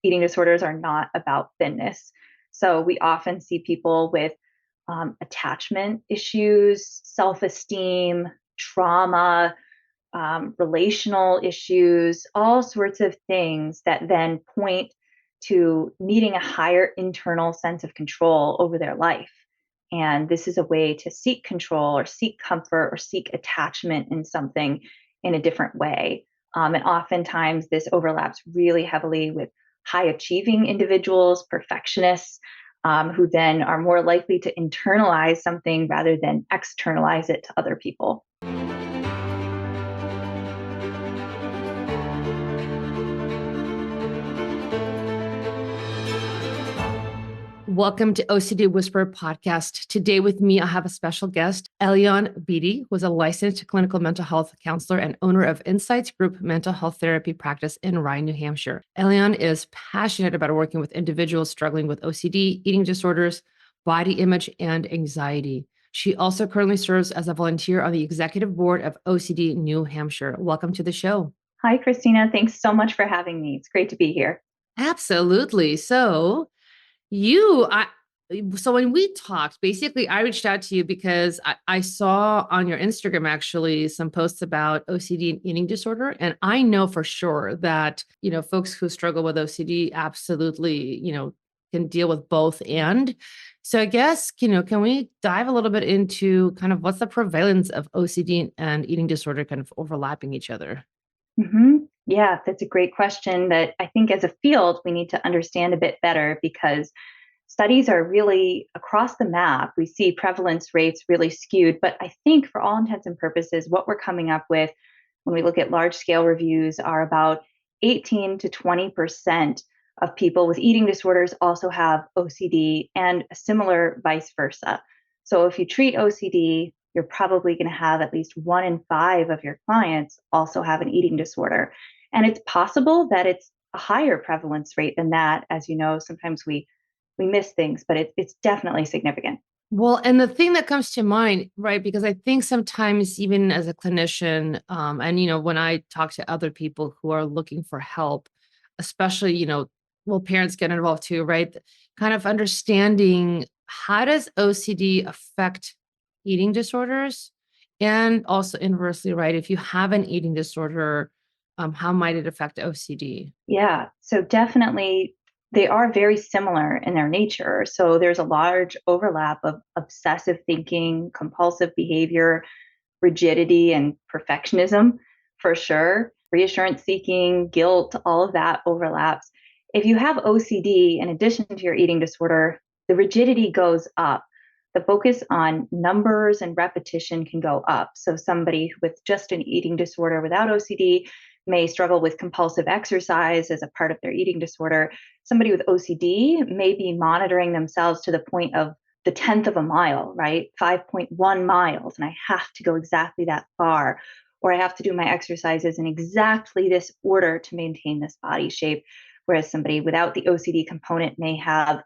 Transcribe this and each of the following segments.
eating disorders are not about thinness. So we often see people with attachment issues, self-esteem, trauma, relational issues, all sorts of things that then point to needing a higher internal sense of control over their life. And this is a way to seek control or seek comfort or seek attachment in something in a different way. And oftentimes this overlaps really heavily with high achieving individuals, perfectionists, who then are more likely to internalize something rather than externalize it to other people. Welcome to OCD Whisperer podcast. Today with me, I have a special guest, Elian Beattie, who is a licensed clinical mental health counselor and owner of Insights Group Mental Health Therapy Practice in Rye, New Hampshire. Elian is passionate about working with individuals struggling with OCD, eating disorders, body image, and anxiety. She also currently serves as a volunteer on the executive board of OCD New Hampshire. Welcome to the show. Hi, Kristina. Thanks so much for having me. It's great to be here. Absolutely. So when we talked, basically I reached out to you because I saw on your Instagram actually some posts about OCD and eating disorder. And I know for sure that, folks who struggle with OCD absolutely, can deal with both. And so I guess, can we dive a little bit into kind of what's the prevalence of OCD and eating disorder kind of overlapping each other? Yeah, that's a great question that I think as a field, we need to understand a bit better because studies are really across the map. We see prevalence rates really skewed, but I think for all intents and purposes, what we're coming up with when we look at large scale reviews are about 18 to 20% of people with eating disorders also have OCD and similar vice versa. So if you treat OCD, you're probably going to have at least 1 in 5 of your clients also have an eating disorder. And it's possible that it's a higher prevalence rate than that. As you know, sometimes we miss things, but it's definitely significant. Well, and the thing that comes to mind, right? Because I think sometimes even as a clinician, and when I talk to other people who are looking for help, especially, parents get involved too, right? Kind of understanding how does OCD affect eating disorders? And also inversely, right? If you have an eating disorder, how might it affect OCD? Yeah, so definitely they are very similar in their nature. So there's a large overlap of obsessive thinking, compulsive behavior, rigidity, and perfectionism for sure. Reassurance seeking, guilt, all of that overlaps. If you have OCD, in addition to your eating disorder, the rigidity goes up. The focus on numbers and repetition can go up. So somebody with just an eating disorder without OCD may struggle with compulsive exercise as a part of their eating disorder. Somebody with OCD may be monitoring themselves to the point of the 10th of a mile, right? 5.1 miles, and I have to go exactly that far, or I have to do my exercises in exactly this order to maintain this body shape. Whereas somebody without the OCD component may have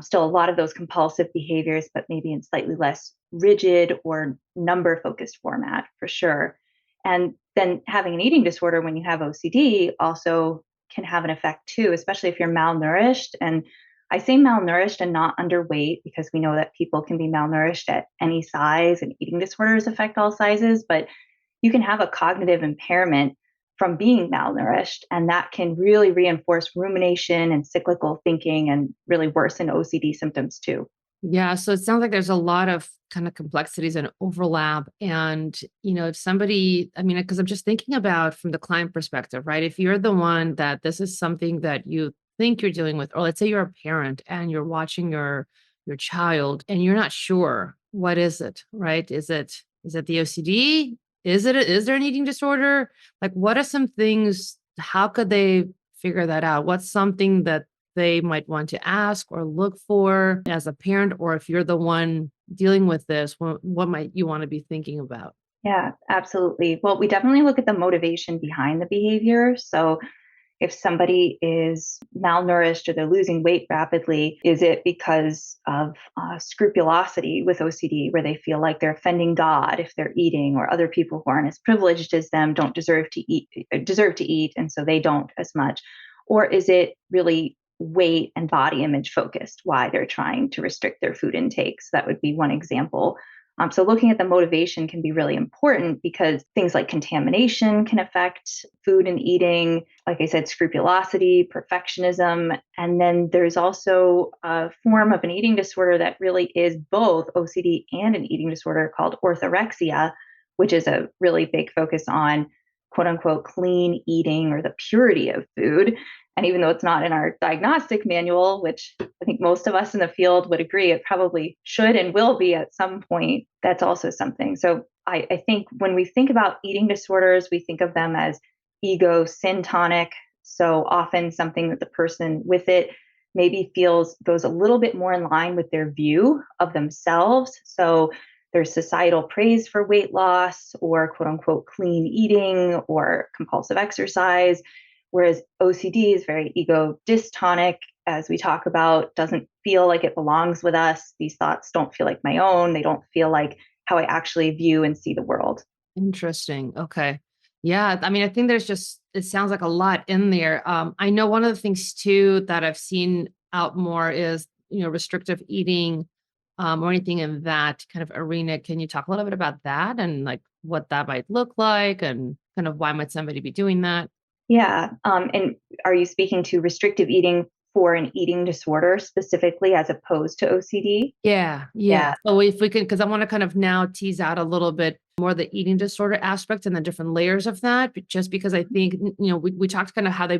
still a lot of those compulsive behaviors, but maybe in slightly less rigid or number focused format for sure. And then having an eating disorder when you have OCD also can have an effect too, especially if you're malnourished. And I say malnourished and not underweight because we know that people can be malnourished at any size and eating disorders affect all sizes, but you can have a cognitive impairment from being malnourished. And that can really reinforce rumination and cyclical thinking and really worsen OCD symptoms too. Yeah. So it sounds like there's a lot of kind of complexities and overlap. And, if somebody, because I'm just thinking about from the client perspective, right? If you're the one that this is something that you think you're dealing with, or let's say you're a parent and you're watching your child and you're not sure, what is it, right? Is it the OCD? Is there an eating disorder? Like, what are some things, how could they figure that out? What's something that they might want to ask or look for as a parent, or if you're the one dealing with this, what might you want to be thinking about? Yeah, absolutely. Well, we definitely look at the motivation behind the behavior. So if somebody is malnourished or they're losing weight rapidly, is it because of scrupulosity with OCD, where they feel like they're offending God if they're eating, or other people who aren't as privileged as them don't deserve to eat, and so they don't as much? Or is it really weight and body image focused, why they're trying to restrict their food intake? So that would be one example. So looking at the motivation can be really important because things like contamination can affect food and eating, like I said, scrupulosity, perfectionism. And then there's also a form of an eating disorder that really is both OCD and an eating disorder called orthorexia, which is a really big focus on quote unquote clean eating or the purity of food. And even though it's not in our diagnostic manual, which I think most of us in the field would agree it probably should and will be at some point, that's also something. So I think when we think about eating disorders, we think of them as ego syntonic. So often something that the person with it maybe feels goes a little bit more in line with their view of themselves. So there's societal praise for weight loss or quote unquote clean eating or compulsive exercise. Whereas OCD is very ego dystonic, as we talk about, doesn't feel like it belongs with us. These thoughts don't feel like my own. They don't feel like how I actually view and see the world. Interesting. Okay. Yeah. I mean, I think it sounds like a lot in there. I know one of the things too that I've seen out more is, restrictive eating, or anything in that kind of arena. Can you talk a little bit about that and like what that might look like and kind of why might somebody be doing that? Yeah. And are you speaking to restrictive eating for an eating disorder specifically as opposed to OCD? Yeah, Yeah. yeah. So if we can, because I want to kind of now tease out a little bit more the eating disorder aspect and the different layers of that, but just because I think, we talked kind of how they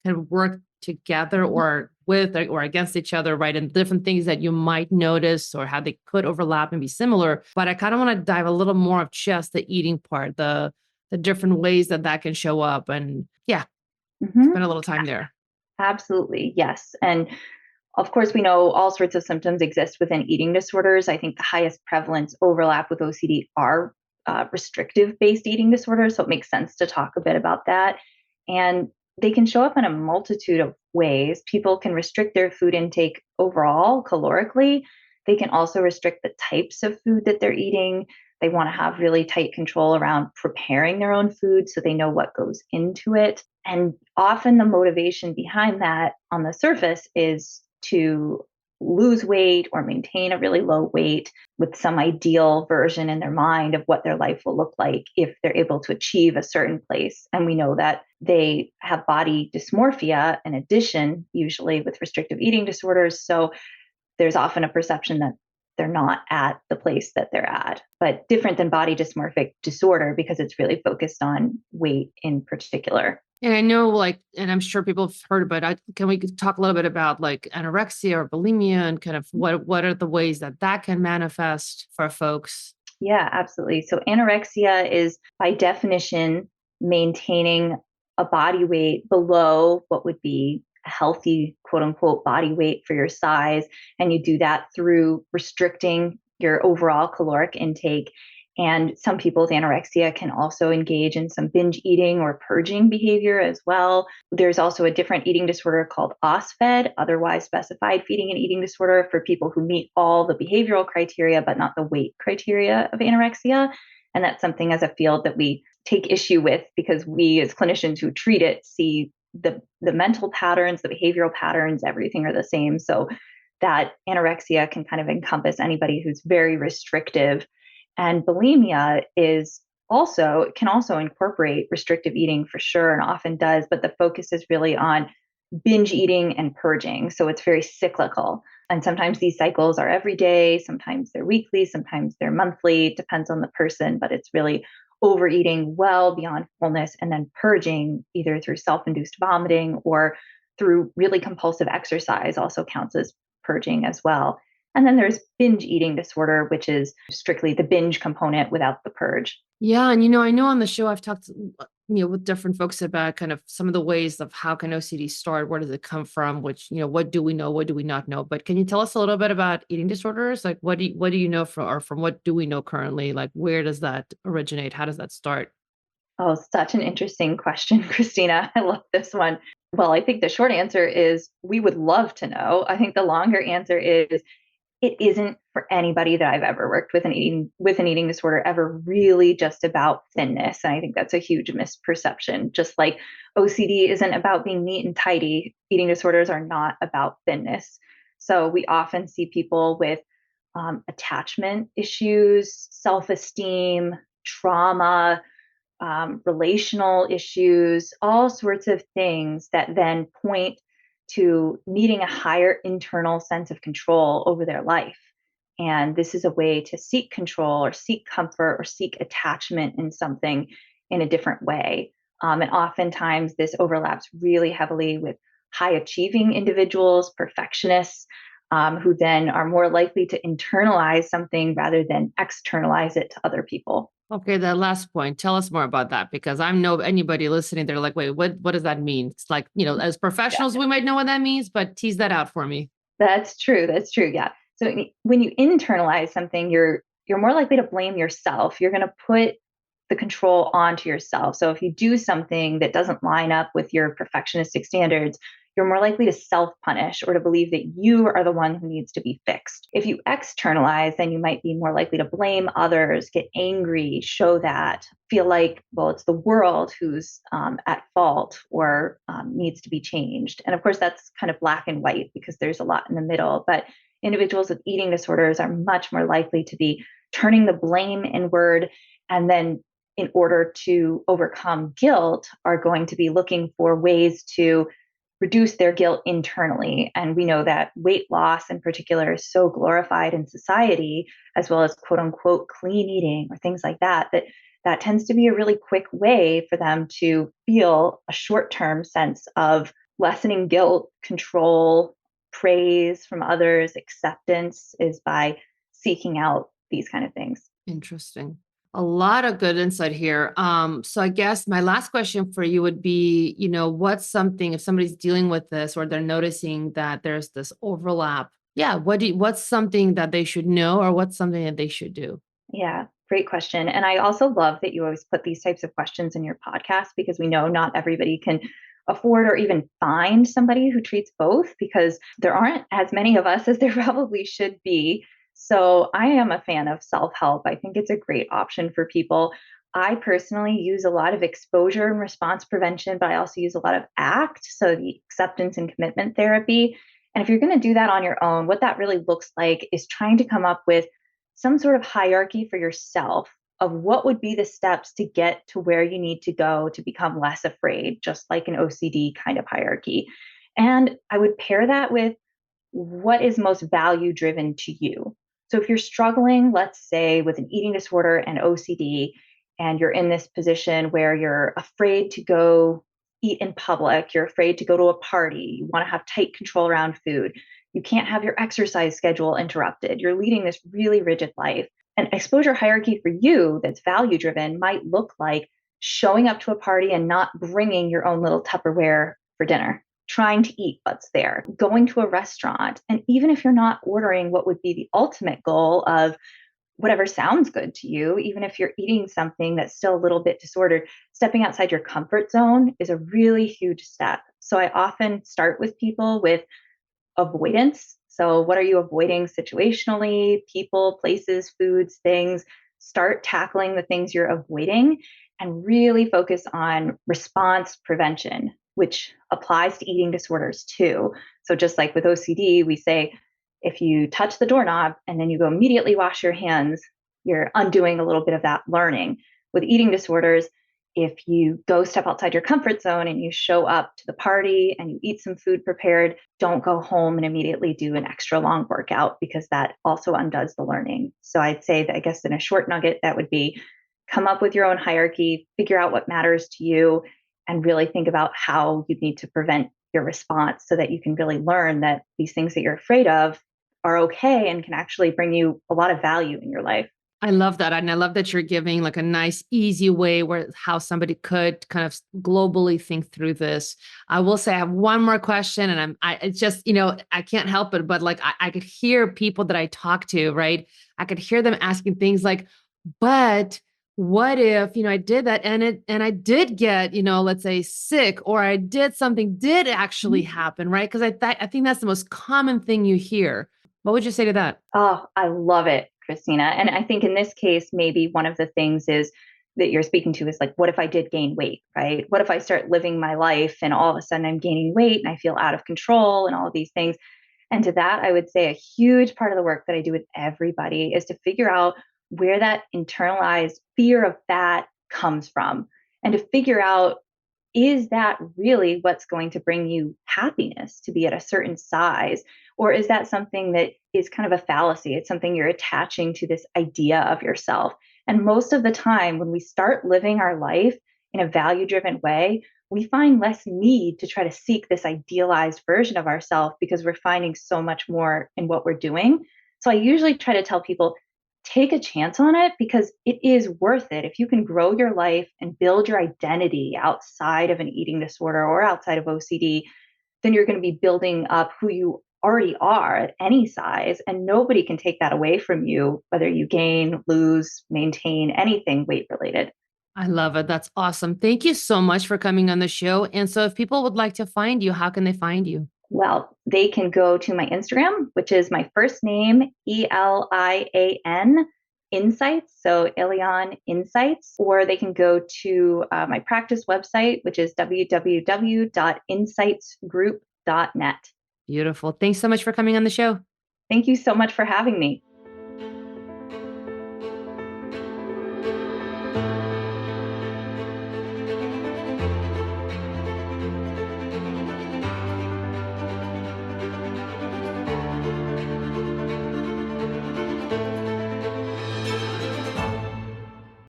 kind of work together or with or against each other, right? And different things that you might notice or how they could overlap and be similar. But I kind of want to dive a little more of just the eating part, the different ways that that can show up. And yeah, Mhm. spend a little time there. Absolutely. Yes. And of course, we know all sorts of symptoms exist within eating disorders. I think the highest prevalence overlap with OCD are restrictive based eating disorders. So it makes sense to talk a bit about that. And they can show up in a multitude of ways. People can restrict their food intake overall, calorically. They can also restrict the types of food that they're eating. They want to have really tight control around preparing their own food so they know what goes into it. And often the motivation behind that on the surface is to lose weight or maintain a really low weight with some ideal version in their mind of what their life will look like if they're able to achieve a certain place. And we know that they have body dysmorphia in addition, usually with restrictive eating disorders. So there's often a perception that they're not at the place that they're at, but different than body dysmorphic disorder because it's really focused on weight in particular. And I know, like, and I'm sure people have heard about it. Can we talk a little bit about like anorexia or bulimia and kind of what are the ways that that can manifest for folks? Yeah, absolutely. So anorexia is by definition maintaining a body weight below what would be a healthy quote unquote body weight for your size. And you do that through restricting your overall caloric intake. And some people with anorexia can also engage in some binge eating or purging behavior as well. There's also a different eating disorder called OSFED, otherwise specified feeding and eating disorder, for people who meet all the behavioral criteria, but not the weight criteria of anorexia. And that's something as a field that we take issue with because we as clinicians who treat it see the mental patterns, the behavioral patterns, everything are the same. So that anorexia can kind of encompass anybody who's very restrictive. And bulimia can also incorporate restrictive eating for sure, and often does, but the focus is really on binge eating and purging. So it's very cyclical. And sometimes these cycles are every day, sometimes they're weekly, sometimes they're monthly, depends on the person, but it's really overeating well beyond fullness and then purging either through self-induced vomiting or through really compulsive exercise also counts as purging as well. And then there's binge eating disorder, which is strictly the binge component without the purge. Yeah, and I know on the show I've talked, with different folks about kind of some of the ways of how can OCD start, where does it come from, which, what do we know, what do we not know? But can you tell us a little bit about eating disorders? Like what do you know from or from what do we know currently? Like where does that originate? How does that start? Oh, such an interesting question, Kristina. I love this one. Well, I think the short answer is we would love to know. I think the longer answer is it isn't for anybody that I've ever worked with an eating disorder ever really just about thinness. And I think that's a huge misperception. Just like OCD isn't about being neat and tidy, eating disorders are not about thinness. So we often see people with attachment issues, self-esteem, trauma, relational issues, all sorts of things that then point to needing a higher internal sense of control over their life. And this is a way to seek control or seek comfort or seek attachment in something in a different way. And oftentimes, this overlaps really heavily with high achieving individuals, perfectionists, who then are more likely to internalize something rather than externalize it to other people. Okay, that last point, tell us more about that, because I know anybody listening, they're like, wait, what does that mean? It's like, as professionals, we might know what that means, but tease that out for me. That's true. That's true. Yeah. So when you internalize something, you're more likely to blame yourself. You're going to put the control onto yourself. So if you do something that doesn't line up with your perfectionistic standards, you're more likely to self-punish or to believe that you are the one who needs to be fixed. If you externalize, then you might be more likely to blame others, get angry, show that, feel like, well, it's the world who's at fault or needs to be changed. And of course, that's kind of black and white because there's a lot in the middle. But individuals with eating disorders are much more likely to be turning the blame inward, and then in order to overcome guilt, are going to be looking for ways to reduce their guilt internally. And we know that weight loss in particular is so glorified in society, as well as quote unquote clean eating or things like that, that tends to be a really quick way for them to feel a short-term sense of lessening guilt, control, praise from others, acceptance, is by seeking out these kind of things. Interesting. A lot of good insight here. So I guess my last question for you would be, what's something, if somebody's dealing with this or they're noticing that there's this overlap, what's something that they should know, or what's something that they should do? Yeah, great question. And I also love that you always put these types of questions in your podcast, because we know not everybody can afford or even find somebody who treats both, because there aren't as many of us as there probably should be. So I am a fan of self-help. I think it's a great option for people. I personally use a lot of exposure and response prevention, but I also use a lot of ACT, so the acceptance and commitment therapy. And if you're going to do that on your own, what that really looks like is trying to come up with some sort of hierarchy for yourself of what would be the steps to get to where you need to go to become less afraid, just like an OCD kind of hierarchy. And I would pair that with what is most value driven to you. So if you're struggling, let's say, with an eating disorder and OCD, and you're in this position where you're afraid to go eat in public, you're afraid to go to a party, you want to have tight control around food, you can't have your exercise schedule interrupted, you're leading this really rigid life. An exposure hierarchy for you that's value driven might look like showing up to a party and not bringing your own little Tupperware for dinner, trying to eat what's there, going to a restaurant. And even if you're not ordering what would be the ultimate goal of whatever sounds good to you, even if you're eating something that's still a little bit disordered, stepping outside your comfort zone is a really huge step. So I often start with people with avoidance. So what are you avoiding situationally? People, places, foods, things. Start tackling the things you're avoiding and really focus on response prevention, which applies to eating disorders too. So just like with OCD, we say, if you touch the doorknob and then you go immediately wash your hands, you're undoing a little bit of that learning. With eating disorders, if you go step outside your comfort zone and you show up to the party and you eat some food prepared, don't go home and immediately do an extra long workout, because that also undoes the learning. So I'd say that, I guess in a short nugget, that would be come up with your own hierarchy, figure out what matters to you, and really think about how you need to prevent your response so that you can really learn that these things that you're afraid of are okay and can actually bring you a lot of value in your life. I love that. And I love that you're giving like a nice, easy way where how somebody could kind of globally think through this. I will say I have one more question, and it's just, I can't help it, but like, I could hear people that I talk to, right? I could hear them asking things like, but what if, I did that and I did get, let's say sick, or I did something did actually happen, right? Because I think that's the most common thing you hear. What would you say to that? Oh, I love it, Christina. And I think in this case, maybe one of the things is that you're speaking to is like, what if I did gain weight, right? What if I start living my life and all of a sudden I'm gaining weight and I feel out of control and all of these things? And to that, I would say a huge part of the work that I do with everybody is to figure out where that internalized fear of fat comes from and to figure out, is that really what's going to bring you happiness to be at a certain size? Or is that something that is kind of a fallacy? It's something you're attaching to this idea of yourself. And most of the time, when we start living our life in a value driven way, we find less need to try to seek this idealized version of ourselves because we're finding so much more in what we're doing. So I usually try to tell people, take a chance on it because it is worth it. If you can grow your life and build your identity outside of an eating disorder or outside of OCD, then you're going to be building up who you already are at any size. And nobody can take that away from you, whether you gain, lose, maintain anything weight related. I love it. That's awesome. Thank you so much for coming on the show. And so if people would like to find you, how can they find you? Well, they can go to my Instagram, which is my first name, Elian Insights. So Elian Insights, or they can go to my practice website, which is www.insightsgroup.net. Beautiful. Thanks so much for coming on the show. Thank you so much for having me.